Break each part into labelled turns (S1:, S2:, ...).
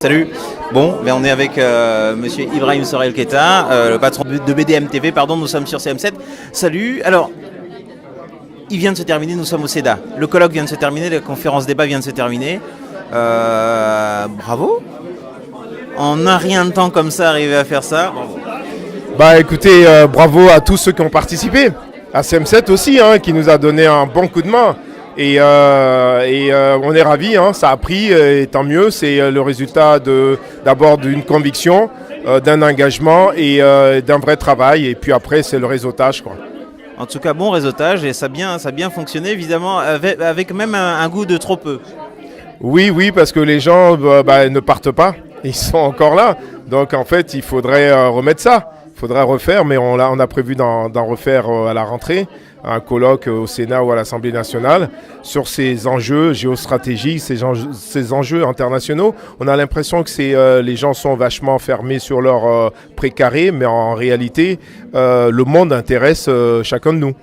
S1: Salut. Bon, ben on est avec Monsieur Ibrahim Sorel Keita, le patron de BDM TV. Pardon, nous sommes sur CM7. Salut. Alors, il vient de se terminer. Nous sommes au CEDA. Le colloque vient de se terminer. La conférence débat vient de se terminer. Bravo. En un rien de temps comme ça, arriver à faire ça. Bravo.
S2: Bah écoutez, bravo à tous ceux qui ont participé. À CM7 aussi, qui nous a donné un bon coup de main. Et on est ravis, ça a pris, et tant mieux, c'est le résultat d'abord d'une conviction, d'un engagement et d'un vrai travail, et puis après c'est le réseautage, quoi.
S1: En tout cas, bon réseautage, et ça a bien fonctionné, évidemment, avec même un goût de trop peu.
S2: Oui, parce que les gens ne partent pas, ils sont encore là, donc en fait il faudrait remettre ça. Il faudrait refaire, mais on a prévu d'en refaire à la rentrée, un colloque au Sénat ou à l'Assemblée nationale sur ces enjeux géostratégiques, ces enjeux internationaux. On a l'impression que les gens sont vachement fermés sur leur précaré, mais en réalité, le monde intéresse chacun de nous.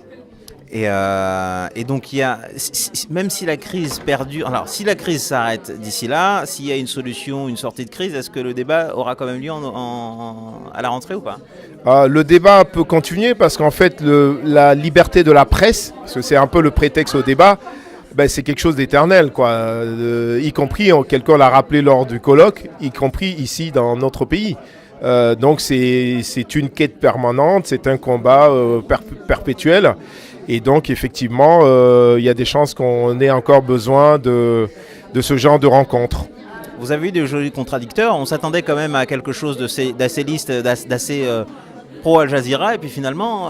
S1: Et donc, même si la crise perdure, alors si la crise s'arrête d'ici là, s'il y a une solution, une sortie de crise, est-ce que le débat aura quand même lieu à la rentrée ou pas ?
S2: Le débat peut continuer parce qu'en fait, la liberté de la presse, parce que c'est un peu le prétexte au débat, c'est quelque chose d'éternel, quoi. Y compris, quelqu'un l'a rappelé lors du colloque, y compris ici dans notre pays. Donc c'est une quête permanente, c'est un combat perpétuel. Et donc, effectivement, il y a des chances qu'on ait encore besoin de ce genre de rencontres.
S1: Vous avez eu des jolis contradicteurs. On s'attendait quand même à quelque chose d'assez lisse, d'assez pro-Al Jazeera. Et puis finalement,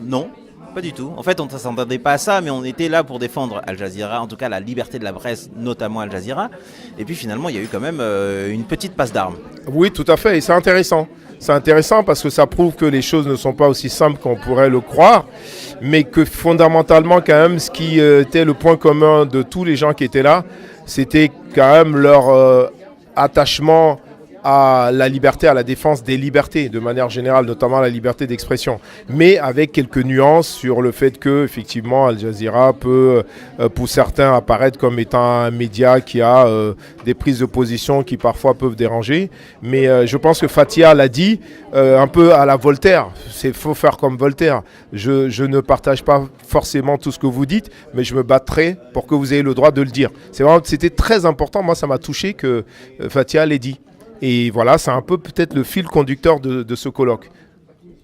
S1: non, pas du tout. En fait, on ne s'attendait pas à ça, mais on était là pour défendre Al Jazeera, en tout cas la liberté de la presse, notamment Al Jazeera. Et puis finalement, il y a eu quand même une petite passe d'armes.
S2: Oui, tout à fait. Et c'est intéressant. C'est intéressant parce que ça prouve que les choses ne sont pas aussi simples qu'on pourrait le croire, mais que fondamentalement, quand même, ce qui était le point commun de tous les gens qui étaient là, c'était quand même leur attachement à la liberté, à la défense des libertés, de manière générale, notamment la liberté d'expression, mais avec quelques nuances sur le fait que, effectivement, Al Jazeera peut, pour certains, apparaître comme étant un média qui a des prises de position qui parfois peuvent déranger. Mais je pense que Fathia l'a dit, un peu à la Voltaire. Il faut faire comme Voltaire. Je ne partage pas forcément tout ce que vous dites, mais je me battrai pour que vous ayez le droit de le dire. C'était très important. Moi, ça m'a touché que Fathia l'ait dit. Et voilà, c'est un peu peut-être le fil conducteur de ce colloque.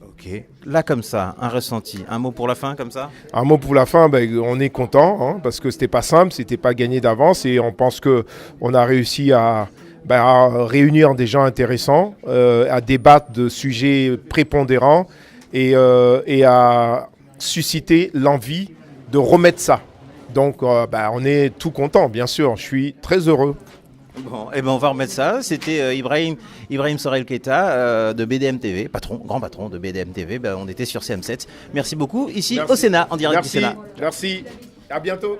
S1: Ok. Là, comme ça, un ressenti, un mot pour la fin, comme ça ?
S2: Un mot pour la fin, on est content, parce que c'était pas simple, c'était pas gagné d'avance, et on pense qu'on a réussi à réunir des gens intéressants, à débattre de sujets prépondérants et à susciter l'envie de remettre ça. Donc, on est tout content, bien sûr. Je suis très heureux.
S1: Bon, on va remettre ça. C'était Ibrahim Sorel Keita de BDM TV, grand patron de BDM TV. On était sur CM7. Merci beaucoup. Ici au Sénat, en direct du Sénat.
S2: Merci. À bientôt.